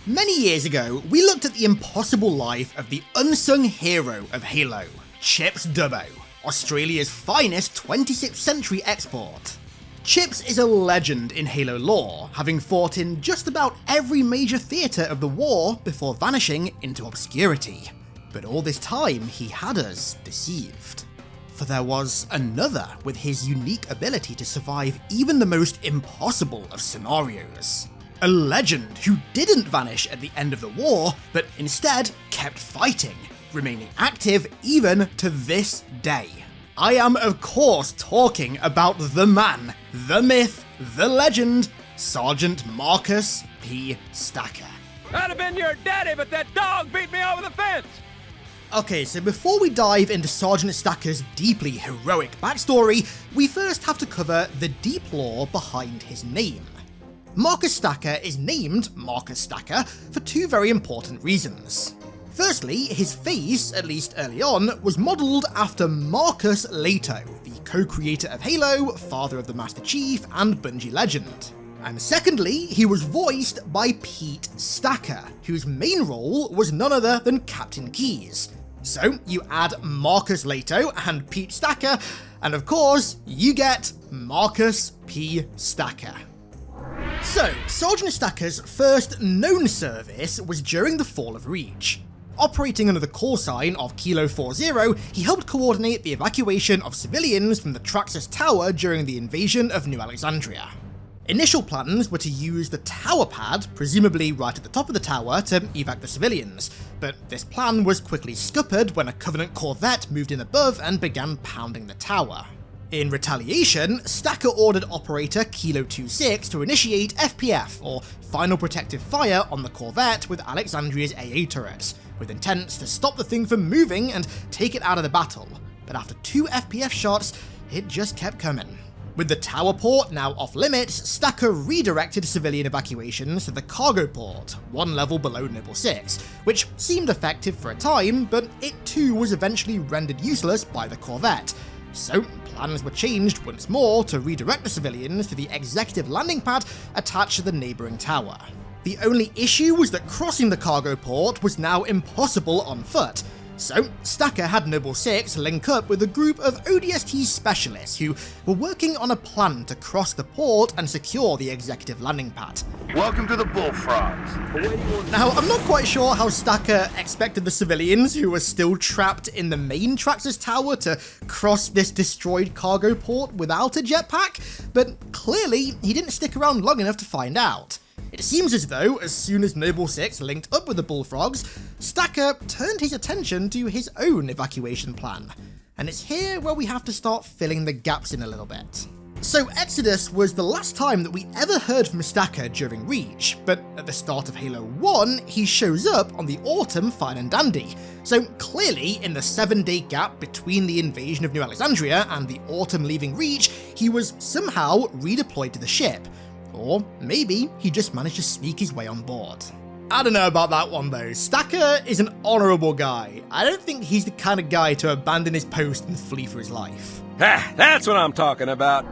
Many years ago, we looked at the impossible life of the unsung hero of Halo, Chips Dubbo, Australia's finest 26th century export. Chips is a legend in Halo lore, having fought in just about every major theatre of the war before vanishing into obscurity. But all this time, he had us deceived. For there was another with his unique ability to survive even the most impossible of scenarios. A legend who didn't vanish at the end of the war, but instead kept fighting, remaining active even to this day. I am of course talking about the man, the myth, the legend, Sergeant Marcus P. Stacker. I'd have been your daddy, but that dog beat me over the fence! Okay, so before we dive into Sergeant Stacker's deeply heroic backstory, we first have to cover the deep lore behind his name. Marcus Stacker is named Marcus Stacker for two very important reasons. Firstly, his face, at least early on, was modelled after Marcus Leto, the co-creator of Halo, father of the Master Chief, and Bungie legend. And secondly, he was voiced by Pete Stacker, whose main role was none other than Captain Keyes. So you add Marcus Leto and Pete Stacker, and of course, you get Marcus P. Stacker. So, Sergeant Stacker's first known service was during the fall of Reach. Operating under the call sign of Kilo 40, he helped coordinate the evacuation of civilians from the Traxxas Tower during the invasion of New Alexandria. Initial plans were to use the tower pad, presumably right at the top of the tower, to evac the civilians, but this plan was quickly scuppered when a Covenant corvette moved in above and began pounding the tower. In retaliation, Stacker ordered operator Kilo 26 to initiate FPF, or Final Protective Fire, on the corvette with Alexandria's AA turrets, with intents to stop the thing from moving and take it out of the battle, but after 2 FPF shots, it just kept coming. With the tower port now off limits, Stacker redirected civilian evacuations to the cargo port, one level below Noble 6, which seemed effective for a time, but it too was eventually rendered useless by the corvette. So plans were changed once more to redirect the civilians to the executive landing pad attached to the neighbouring tower. The only issue was that crossing the cargo port was now impossible on foot, so Stacker had Noble 6 link up with a group of ODST specialists who were working on a plan to cross the port and secure the executive landing pad. Welcome to the Bullfrogs. Now, I'm not quite sure how Stacker expected the civilians who were still trapped in the main Traxxas Tower to cross this destroyed cargo port without a jetpack, but clearly he didn't stick around long enough to find out. It seems as though, as soon as Noble 6 linked up with the Bullfrogs, Stacker turned his attention to his own evacuation plan. And it's here where we have to start filling the gaps in a little bit. So Exodus was the last time that we ever heard from Stacker during Reach, but at the start of Halo 1, he shows up on the Autumn Fine and Dandy. So clearly, in the 7-day gap between the invasion of New Alexandria and the Autumn leaving Reach, he was somehow redeployed to the ship. Or maybe he just managed to sneak his way on board. I don't know about that one though. Stacker is an honourable guy. I don't think he's the kind of guy to abandon his post and flee for his life. That's what I'm talking about.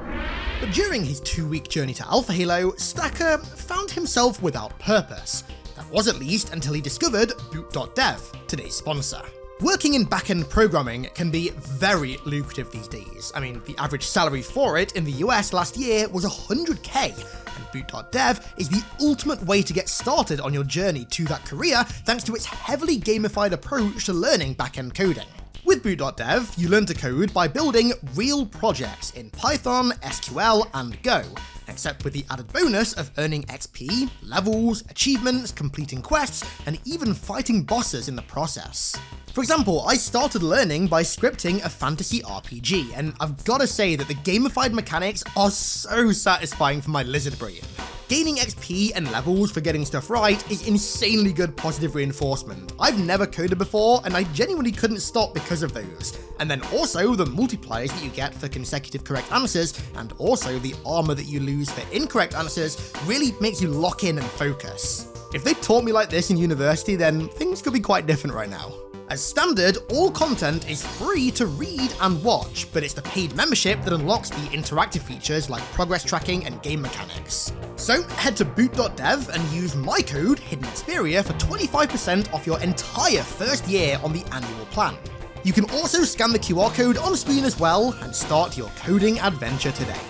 But during his 2-week journey to Alpha Halo, Stacker found himself without purpose. That was at least until he discovered Boot.dev, today's sponsor. Working in back-end programming can be very lucrative these days. I mean, the average salary for it in the US last year was $100k, and Boot.dev is the ultimate way to get started on your journey to that career thanks to its heavily gamified approach to learning back-end coding. With Boot.dev, you learn to code by building real projects in Python, SQL, and Go, except with the added bonus of earning XP, levels, achievements, completing quests, and even fighting bosses in the process. For example, I started learning by scripting a fantasy RPG, and I've gotta say that the gamified mechanics are so satisfying for my lizard brain. Gaining XP and levels for getting stuff right is insanely good positive reinforcement. I've never coded before, and I genuinely couldn't stop because of those. And then also the multipliers that you get for consecutive correct answers, and also the armor that you lose for incorrect answers, really makes you lock in and focus. If they taught me like this in university, then things could be quite different right now. As standard, all content is free to read and watch, but it's the paid membership that unlocks the interactive features like progress tracking and game mechanics. So head to boot.dev and use my code HiddenXperia for 25% off your entire first year on the annual plan. You can also scan the QR code on screen as well and start your coding adventure today.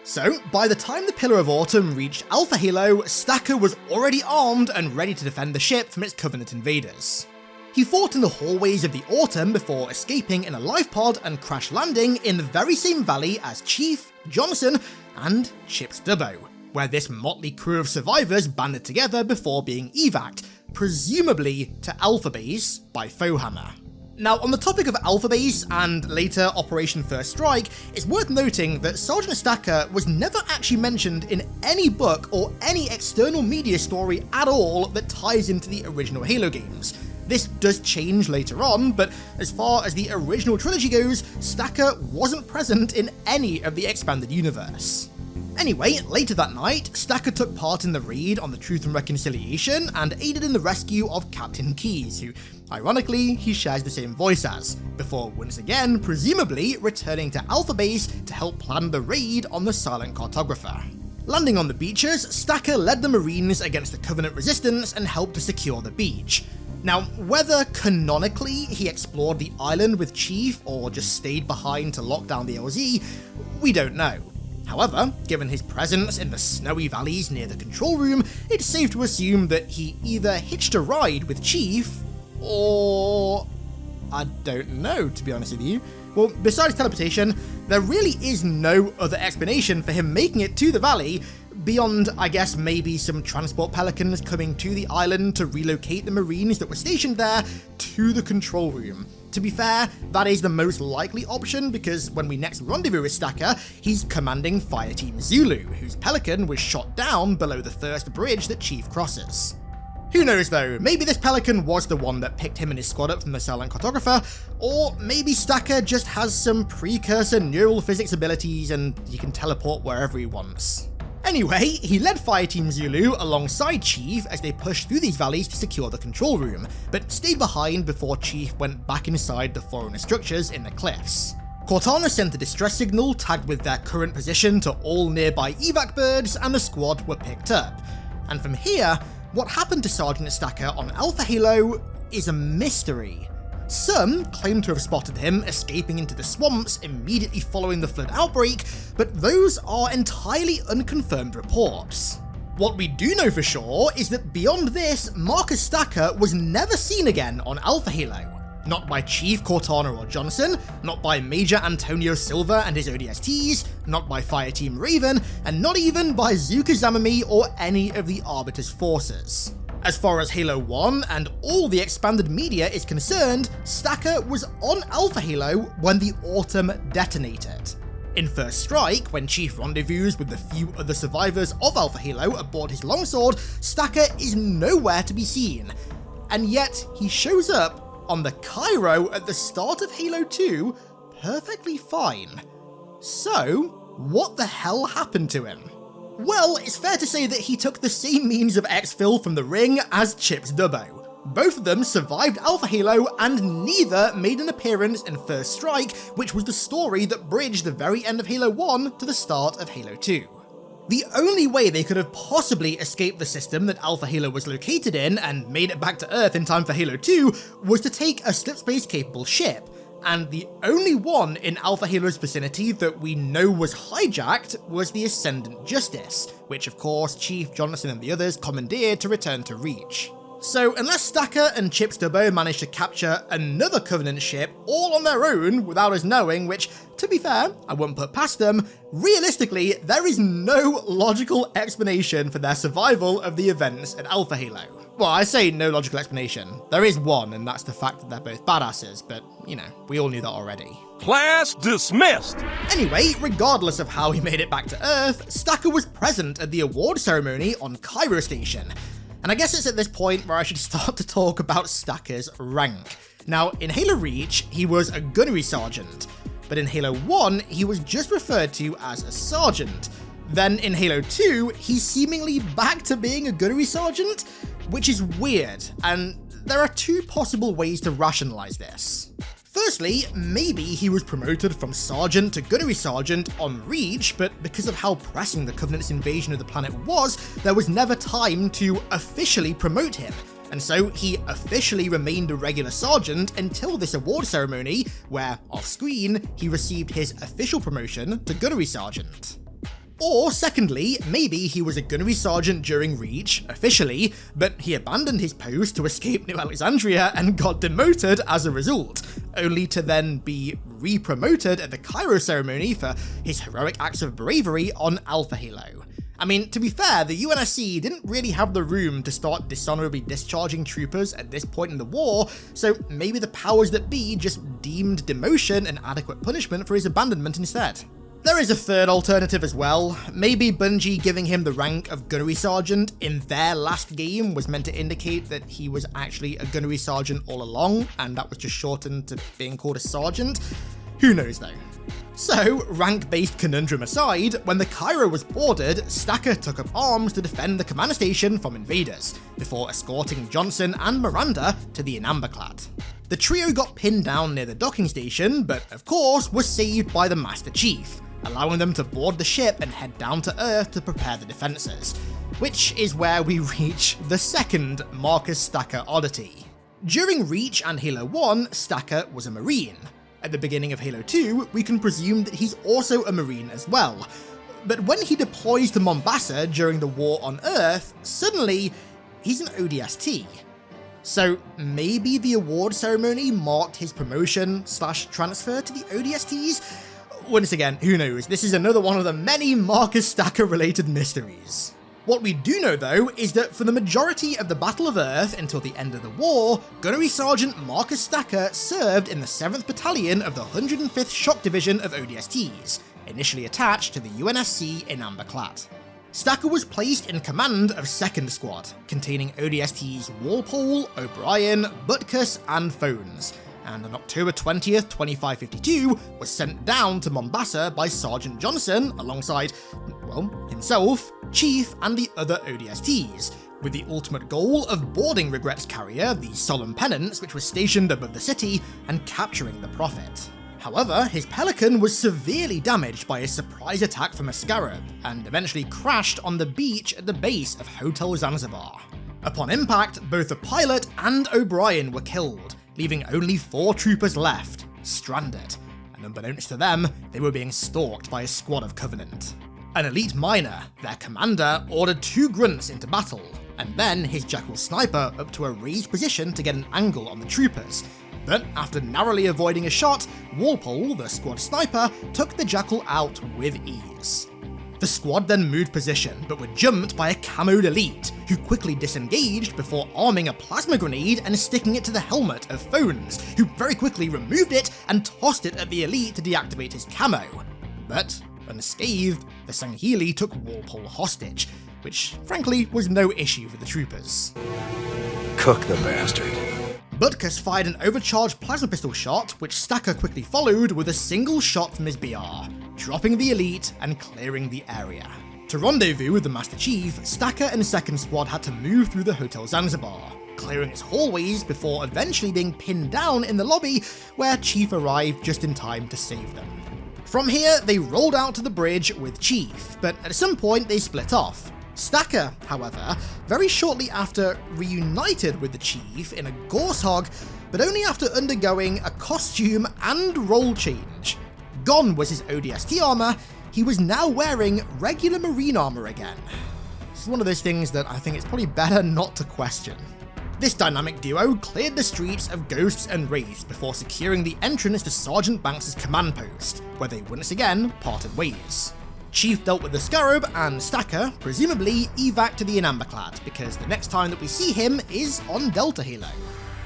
So, by the time the Pillar of Autumn reached Alpha Halo, Stacker was already armed and ready to defend the ship from its Covenant invaders. He fought in the hallways of the Autumn before escaping in a life pod and crash landing in the very same valley as Chief, Johnson, and Chips Dubbo, where this motley crew of survivors banded together before being evac'd, presumably to Alpha Base by Foehammer. Now, on the topic of Alpha Base and later Operation First Strike, it's worth noting that Sergeant Stacker was never actually mentioned in any book or any external media story at all that ties into the original Halo games. This does change later on, but as far as the original trilogy goes, Stacker wasn't present in any of the expanded universe. Anyway, later that night, Stacker took part in the raid on the Truth and Reconciliation and aided in the rescue of Captain Keyes, who, ironically, he shares the same voice as, before once again, presumably, returning to Alpha Base to help plan the raid on the Silent Cartographer. Landing on the beaches, Stacker led the Marines against the Covenant resistance and helped to secure the beach. Now, whether canonically he explored the island with Chief or just stayed behind to lock down the LZ, we don't know. However, given his presence in the snowy valleys near the control room, it's safe to assume that he either hitched a ride with Chief, or... I don't know, to be honest with you. Well, besides teleportation, there really is no other explanation for him making it to the valley, beyond, I guess, maybe some transport pelicans coming to the island to relocate the Marines that were stationed there to the control room. To be fair, that is the most likely option because when we next rendezvous with Stacker, he's commanding Fireteam Zulu, whose pelican was shot down below the first bridge that Chief crosses. Who knows though, maybe this pelican was the one that picked him and his squad up from the Silent Cartographer, or maybe Stacker just has some precursor neural physics abilities and he can teleport wherever he wants. Anyway, he led Fireteam Zulu alongside Chief as they pushed through these valleys to secure the control room, but stayed behind before Chief went back inside the foreigner structures in the cliffs. Cortana sent a distress signal tagged with their current position to all nearby evac birds and the squad were picked up. And from here, what happened to Sergeant Stacker on Alpha Halo is a mystery. Some claim to have spotted him escaping into the swamps immediately following the flood outbreak, but those are entirely unconfirmed reports. What we do know for sure is that beyond this, Marcus Stacker was never seen again on Alpha Halo. Not by Chief Cortana or Johnson, not by Major Antonio Silva and his ODSTs, not by Fireteam Raven, and not even by Zuka Zamami or any of the Arbiter's forces. As far as Halo 1 and all the expanded media is concerned, Stacker was on Alpha Halo when the Autumn detonated. In First Strike, when Chief rendezvous with the few other survivors of Alpha Halo aboard his longsword, Stacker is nowhere to be seen. And yet, he shows up on the Cairo at the start of Halo 2 perfectly fine. So, what the hell happened to him? Well, it's fair to say that he took the same means of exfil from the ring as Chips Dubbo. Both of them survived Alpha Halo and neither made an appearance in First Strike, which was the story that bridged the very end of Halo 1 to the start of Halo 2. The only way they could have possibly escaped the system that Alpha Halo was located in and made it back to Earth in time for Halo 2 was to take a slipspace capable ship, and the only one in Alpha Halo's vicinity that we know was hijacked was the Ascendant Justice, which of course Chief Johnson and the others commandeered to return to Reach. So unless Stacker and Chips Dubbo managed to capture another Covenant ship all on their own without us knowing, which, to be fair, I wouldn't put past them, realistically, there is no logical explanation for their survival of the events at Alpha Halo. Well, I say no logical explanation. There is one, and that's the fact that they're both badasses, but, you know, we all knew that already. Class dismissed! Anyway, regardless of how he made it back to Earth, Stacker was present at the award ceremony on Cairo Station. And I guess it's at this point where I should start to talk about Stacker's rank. Now, in Halo Reach, he was a gunnery sergeant, but in Halo 1, he was just referred to as a sergeant. Then in Halo 2, he's seemingly back to being a gunnery sergeant, which is weird, and there are two possible ways to rationalize this. Firstly, maybe he was promoted from Sergeant to Gunnery Sergeant on Reach, but because of how pressing the Covenant's invasion of the planet was, there was never time to officially promote him, and so he officially remained a regular Sergeant until this award ceremony, where, off-screen, he received his official promotion to Gunnery Sergeant. Or secondly, maybe he was a Gunnery Sergeant during Reach, officially, but he abandoned his post to escape New Alexandria and got demoted as a result, only to then be re-promoted at the Cairo ceremony for his heroic acts of bravery on Alpha Halo. I mean, to be fair, the UNSC didn't really have the room to start dishonorably discharging troopers at this point in the war, so maybe the powers that be just deemed demotion an adequate punishment for his abandonment instead. There is a third alternative as well. Maybe Bungie giving him the rank of Gunnery Sergeant in their last game was meant to indicate that he was actually a Gunnery Sergeant all along, and that was just shortened to being called a Sergeant. Who knows though. So, rank-based conundrum aside, when the Cairo was boarded, Stacker took up arms to defend the command station from invaders, before escorting Johnson and Miranda to the Inamberclad. The trio got pinned down near the docking station, but of course was saved by the Master Chief, allowing them to board the ship and head down to Earth to prepare the defenses, which is where we reach the second Marcus Stacker oddity. During Reach and Halo 1, Stacker was a Marine. At the beginning of Halo 2, we can presume that he's also a Marine as well, but when he deploys to Mombasa during the war on Earth, suddenly he's an ODST. So maybe the award ceremony marked his promotion/transfer to the ODSTs? Once again, who knows, this is another one of the many Marcus Stacker related mysteries. What we do know though is that for the majority of the Battle of Earth until the end of the war, Gunnery Sergeant Marcus Stacker served in the 7th Battalion of the 105th Shock Division of ODSTs, initially attached to the UNSC Inamberclad. Stacker was placed in command of 2nd Squad, containing ODSTs Walpole, O'Brien, Butkus, and Phones, and on October 20th, 2552, was sent down to Mombasa by Sergeant Johnson alongside, well, himself, Chief, and the other ODSTs, with the ultimate goal of boarding Regret's carrier, the Solemn Penance, which was stationed above the city, and capturing the Prophet. However, his Pelican was severely damaged by a surprise attack from a Scarab, and eventually crashed on the beach at the base of Hotel Zanzibar. Upon impact, both the pilot and O'Brien were killed, leaving only 4 troopers left, stranded, and unbeknownst to them, they were being stalked by a squad of Covenant. An elite miner, their commander, ordered 2 grunts into battle, and then his Jackal sniper up to a raised position to get an angle on the troopers, but after narrowly avoiding a shot, Walpole, the squad sniper, took the Jackal out with ease. The squad then moved position, but were jumped by a camoed elite, who quickly disengaged before arming a plasma grenade and sticking it to the helmet of Phones, who very quickly removed it and tossed it at the elite to deactivate his camo. But, unscathed, the Sangheili took Walpole hostage, which frankly was no issue for the troopers. Cook the bastard. Butkus fired an overcharged plasma pistol shot, which Stacker quickly followed with a single shot from his BR, dropping the elite and clearing the area. To rendezvous with the Master Chief, Stacker and 2nd Squad had to move through the Hotel Zanzibar, clearing its hallways before eventually being pinned down in the lobby, where Chief arrived just in time to save them. From here, they rolled out to the bridge with Chief, but at some point they split off. Stacker, however, very shortly after reunited with the Chief in a Gorse Hog, but only after undergoing a costume and role change. Gone was his ODST armor, he was now wearing regular Marine armor again. This is one of those things that I think it's probably better not to question. This dynamic duo cleared the streets of ghosts and wraiths before securing the entrance to Sergeant Banks' command post, where they once again parted ways. Chief dealt with the Scarab, and Stacker, presumably, evac to the Inamberclad, because the next time that we see him is on Delta Halo.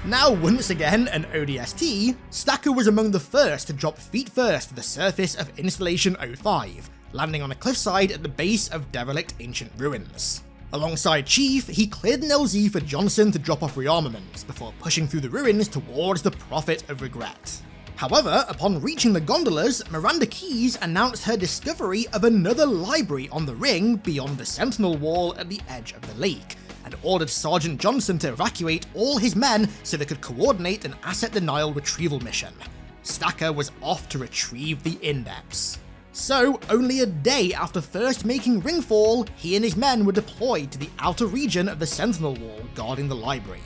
Now once again an ODST, Stacker was among the first to drop feet first to the surface of Installation 05, landing on a cliffside at the base of derelict ancient ruins. Alongside Chief, he cleared an LZ for Johnson to drop off rearmaments, before pushing through the ruins towards the Prophet of Regret. However, upon reaching the gondolas, Miranda Keyes announced her discovery of another library on the ring beyond the Sentinel Wall at the edge of the lake, and ordered Sergeant Johnson to evacuate all his men so they could coordinate an asset denial retrieval mission. Stacker was off to retrieve the index. So, only a day after first making ringfall, he and his men were deployed to the outer region of the Sentinel Wall guarding the library.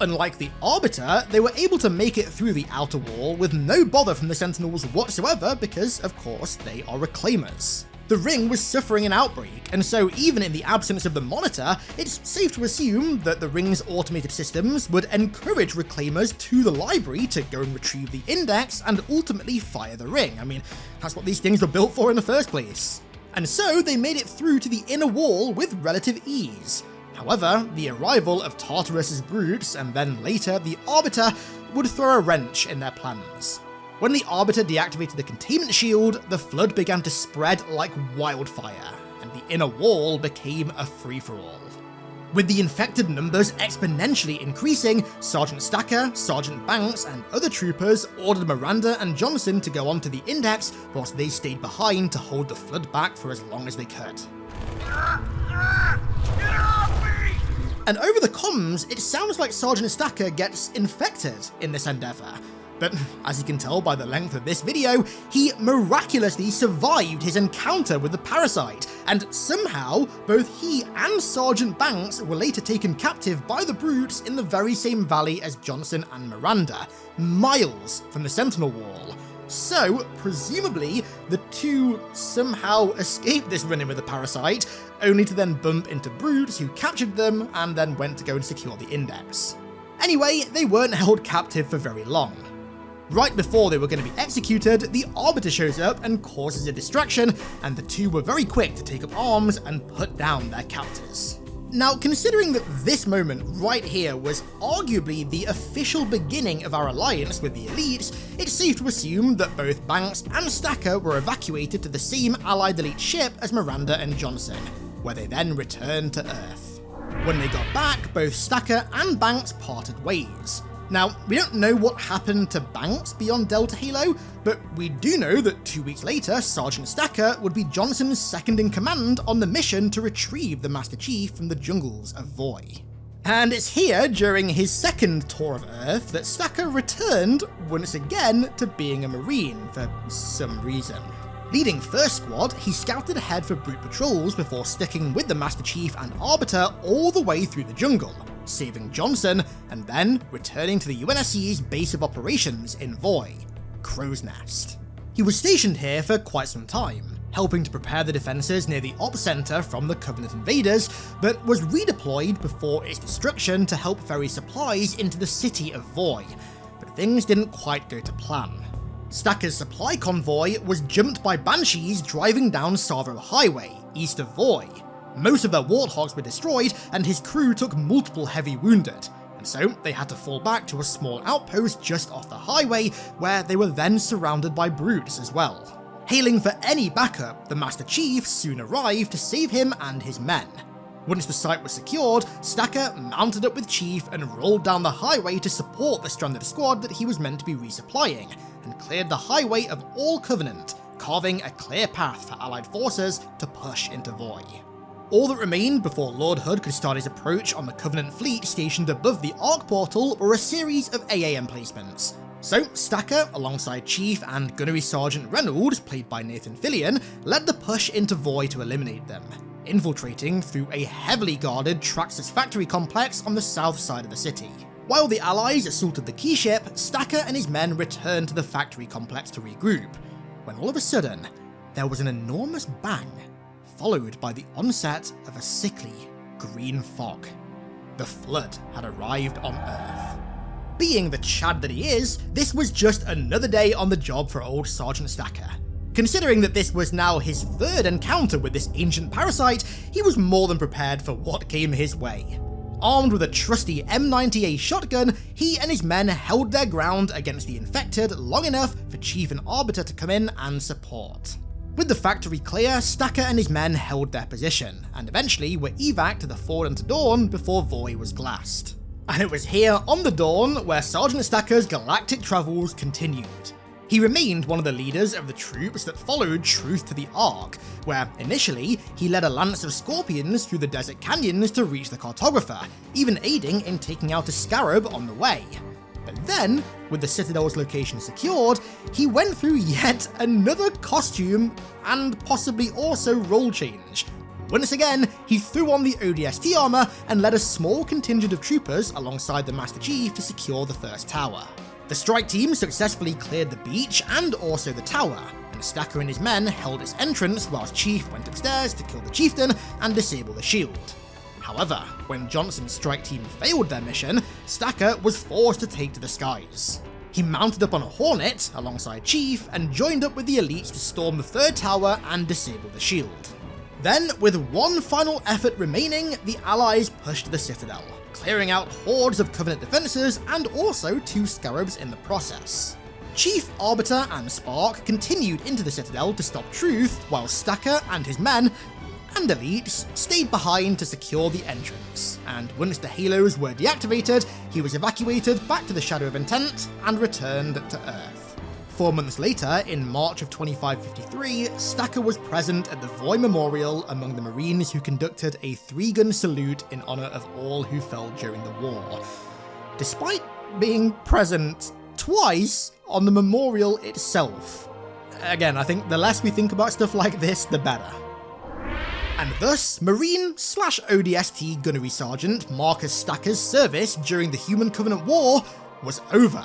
Unlike the Arbiter, they were able to make it through the outer wall with no bother from the Sentinels whatsoever because, of course, they are Reclaimers. The ring was suffering an outbreak, and so even in the absence of the Monitor, it's safe to assume that the ring's automated systems would encourage Reclaimers to the library to go and retrieve the index and ultimately fire the ring. I mean, that's what these things were built for in the first place. And so they made it through to the inner wall with relative ease. However, the arrival of Tartarus's brutes, and then later the Arbiter, would throw a wrench in their plans. When the Arbiter deactivated the containment shield, the flood began to spread like wildfire, and the inner wall became a free-for-all. With the infected numbers exponentially increasing, Sergeant Stacker, Sergeant Banks, and other troopers ordered Miranda and Johnson to go onto the index whilst they stayed behind to hold the flood back for as long as they could. And over the comms, it sounds like Sergeant Stacker gets infected in this endeavour, but as you can tell by the length of this video, he miraculously survived his encounter with the parasite, and somehow both he and Sergeant Banks were later taken captive by the brutes in the very same valley as Johnson and Miranda, miles from the Sentinel Wall. So, presumably, the two somehow escaped this run-in with the parasite, only to then bump into brutes who captured them and then went to go and secure the index. Anyway, they weren't held captive for very long. Right before they were going to be executed, the Arbiter shows up and causes a distraction, and the two were very quick to take up arms and put down their captors. Now, considering that this moment right here was arguably the official beginning of our alliance with the elites, it's safe to assume that both Banks and Stacker were evacuated to the same allied elite ship as Miranda and Johnson, where they then returned to Earth. When they got back, both Stacker and Banks parted ways. Now, we don't know what happened to Banks beyond Delta Halo, but we do know that 2 weeks later, Sergeant Stacker would be Johnson's second-in-command on the mission to retrieve the Master Chief from the jungles of Voi. And it's here, during his second tour of Earth, that Stacker returned, once again, to being a Marine for some reason. Leading First Squad, he scouted ahead for brute patrols before sticking with the Master Chief and Arbiter all the way through the jungle, saving Johnson, and then returning to the UNSC's base of operations in Voi, Crow's Nest. He was stationed here for quite some time, helping to prepare the defences near the Ops Centre from the Covenant invaders, but was redeployed before its destruction to help ferry supplies into the city of Voi, but things didn't quite go to plan. Stacker's supply convoy was jumped by Banshees driving down Savo Highway, east of Voi. Most of their Warthogs were destroyed, and his crew took multiple heavy wounded, and so they had to fall back to a small outpost just off the highway, where they were then surrounded by brutes as well. Hailing for any backup, the Master Chief soon arrived to save him and his men. Once the site was secured, Stacker mounted up with Chief and rolled down the highway to support the stranded squad that he was meant to be resupplying, and cleared the highway of all Covenant, carving a clear path for Allied forces to push into Voi. All that remained before Lord Hood could start his approach on the Covenant fleet stationed above the Arc Portal were a series of AA emplacements. So Stacker, alongside Chief and Gunnery Sergeant Reynolds, played by Nathan Fillion, led the push into Voi to eliminate them, infiltrating through a heavily guarded Traxxas factory complex on the south side of the city. While the Allies assaulted the key ship, Stacker and his men returned to the factory complex to regroup, when all of a sudden, there was an enormous bang, followed by the onset of a sickly green fog. The flood had arrived on Earth. Being the Chad that he is, this was just another day on the job for old Sergeant Stacker. Considering that this was now his third encounter with this ancient parasite, he was more than prepared for what came his way. Armed with a trusty M90A shotgun, he and his men held their ground against the infected long enough for Chief and Arbiter to come in and support. With the factory clear, Stacker and his men held their position, and eventually were evac'd to the Ford into Dawn before Voi was glassed. And it was here on the Dawn where Sergeant Stacker's galactic travels continued. He remained one of the leaders of the troops that followed Truth to the Ark, where initially he led a lance of scorpions through the desert canyons to reach the cartographer, even aiding in taking out a scarab on the way. But then, with the Citadel's location secured, he went through yet another costume and possibly also role change. Once again, he threw on the ODST armor and led a small contingent of troopers alongside the Master Chief to secure the first tower. The strike team successfully cleared the beach and also the tower, and Stacker and his men held its entrance whilst Chief went upstairs to kill the chieftain and disable the shield. However, when Johnson's strike team failed their mission, Stacker was forced to take to the skies. He mounted up on a Hornet alongside Chief and joined up with the elites to storm the third tower and disable the shield. Then, with one final effort remaining, the Allies pushed the Citadel, clearing out hordes of Covenant defences and also 2 scarabs in the process. Chief, Arbiter and Spark continued into the Citadel to stop Truth, while Stacker and his men and elites stayed behind to secure the entrance, and once the halos were deactivated, he was evacuated back to the Shadow of Intent and returned to Earth. 4 months later, in March of 2553, Stacker was present at the Voy Memorial among the Marines who conducted a 3-gun salute in honour of all who fell during the war, despite being present twice on the memorial itself. Again, I think the less we think about stuff like this, the better. And thus, Marine/ODST Gunnery Sergeant Marcus Stacker's service during the Human Covenant War was over,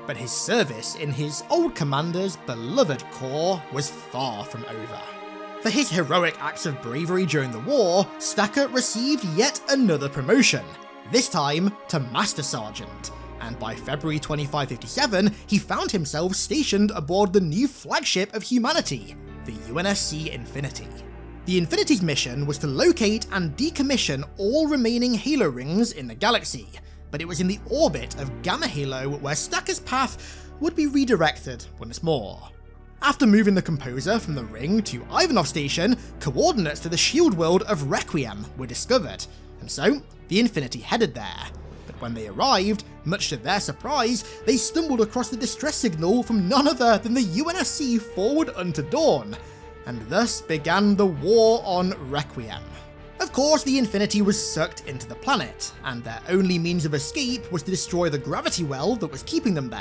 but his service in his old commander's beloved corps was far from over. For his heroic acts of bravery during the war, Stacker received yet another promotion, this time to Master Sergeant, and by February 2557, he found himself stationed aboard the new flagship of humanity, the UNSC Infinity. The Infinity's mission was to locate and decommission all remaining Halo rings in the galaxy, but it was in the orbit of Gamma Halo where Stacker's path would be redirected once more. After moving the Composer from the ring to Ivanov Station, coordinates to the shield world of Requiem were discovered, and so the Infinity headed there. But when they arrived, much to their surprise, they stumbled across the distress signal from none other than the UNSC Forward Unto Dawn, and thus began the war on Requiem. Of course, the Infinity was sucked into the planet, and their only means of escape was to destroy the gravity well that was keeping them there.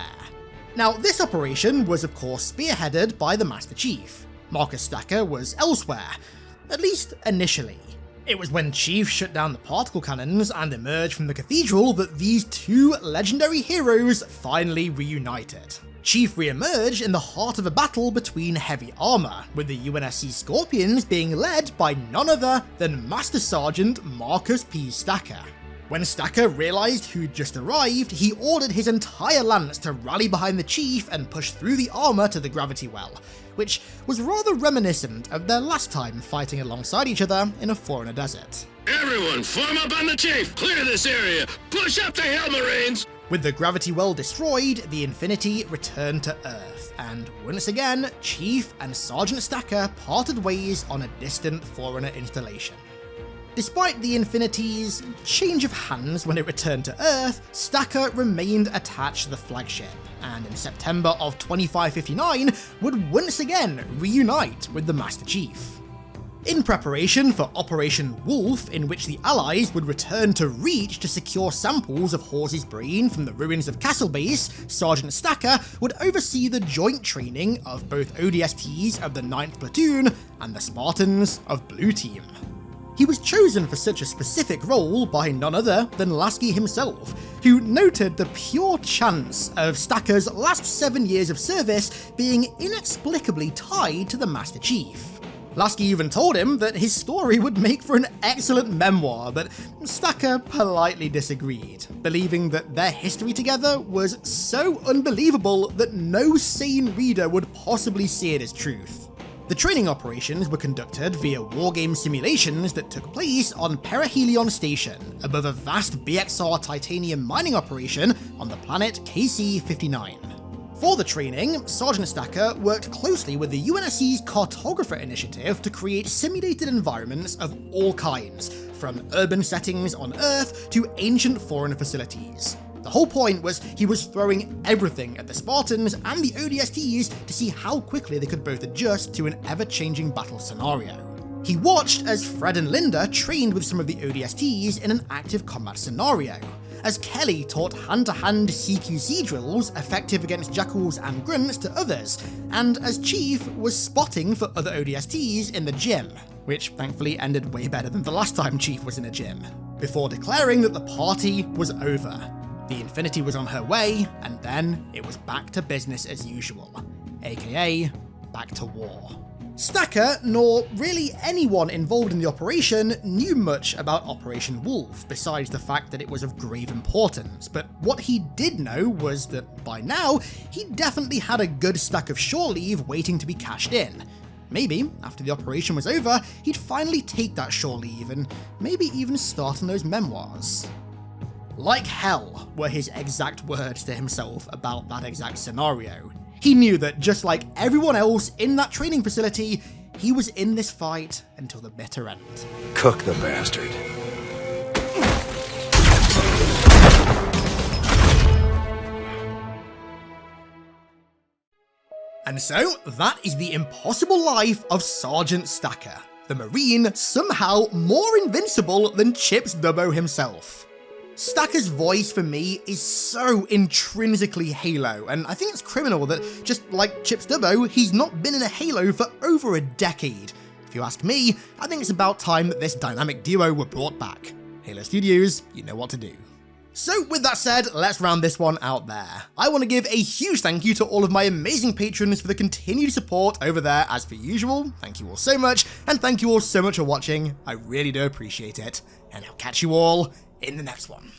Now, this operation was of course spearheaded by the Master Chief. Marcus Stacker was elsewhere, at least initially. It was when Chief shut down the particle cannons and emerged from the cathedral that these 2 legendary heroes finally reunited. Chief re-emerged in the heart of a battle between heavy armour, with the UNSC Scorpions being led by none other than Master Sergeant Marcus P. Stacker. When Stacker realised who'd just arrived, he ordered his entire lance to rally behind the Chief and push through the armour to the gravity well, which was rather reminiscent of their last time fighting alongside each other in a foreigner desert. Everyone, form up on the Chief! Clear this area! Push up the hill, Marines! With the gravity well destroyed, the Infinity returned to Earth, and once again, Chief and Sergeant Stacker parted ways on a distant Forerunner installation. Despite the Infinity's change of hands when it returned to Earth, Stacker remained attached to the flagship, and in September of 2559 would once again reunite with the Master Chief. In preparation for Operation WOLFE, in which the Allies would return to Reach to secure samples of Hawes' brain from the ruins of Castle Base, Sergeant Stacker would oversee the joint training of both ODSTs of the 9th Platoon and the Spartans of Blue Team. He was chosen for such a specific role by none other than Lasky himself, who noted the pure chance of Stacker's last 7 years of service being inexplicably tied to the Master Chief. Lasky even told him that his story would make for an excellent memoir, but Stacker politely disagreed, believing that their history together was so unbelievable that no sane reader would possibly see it as truth. The training operations were conducted via wargame simulations that took place on Perihelion Station, above a vast BXR titanium mining operation on the planet KC-59. For the training, Sergeant Stacker worked closely with the UNSC's Cartographer Initiative to create simulated environments of all kinds, from urban settings on Earth to ancient foreign facilities. The The whole point was he was throwing everything at the Spartans and the ODSTs to see how quickly they could both adjust to an ever-changing battle scenario. He watched as Fred and Linda trained with some of the ODSTs in an active combat scenario, as Kelly taught hand-to-hand CQC drills effective against jackals and grunts to others, and as Chief was spotting for other ODSTs in the gym, which thankfully ended way better than the last time Chief was in a gym, before declaring that the party was over. The Infinity was on her way, and then it was back to business as usual, aka back to war. Stacker, nor really anyone involved in the operation, knew much about Operation WOLFE, besides the fact that it was of grave importance, but what he did know was that by now, he definitely had a good stack of shore leave waiting to be cashed in. Maybe, after the operation was over, he'd finally take that shore leave and maybe even start on those memoirs. Like hell were his exact words to himself about that exact scenario. He knew that just like everyone else in that training facility, he was in this fight until the bitter end. Cook the bastard. And so, that is the impossible life of Sergeant Stacker, the Marine somehow more invincible than Chips Dubbo himself. Stacker's voice for me is so intrinsically Halo, and I think it's criminal that, just like Chips Dubbo, he's not been in a Halo for over a decade. If you ask me, I think it's about time that this dynamic duo were brought back. Halo Studios, you know what to do. So with that said, let's round this one out there. I want to give a huge thank you to all of my amazing patrons for the continued support over there as per usual. Thank you all so much, and thank you all so much for watching. I really do appreciate it, and I'll catch you all in the next one.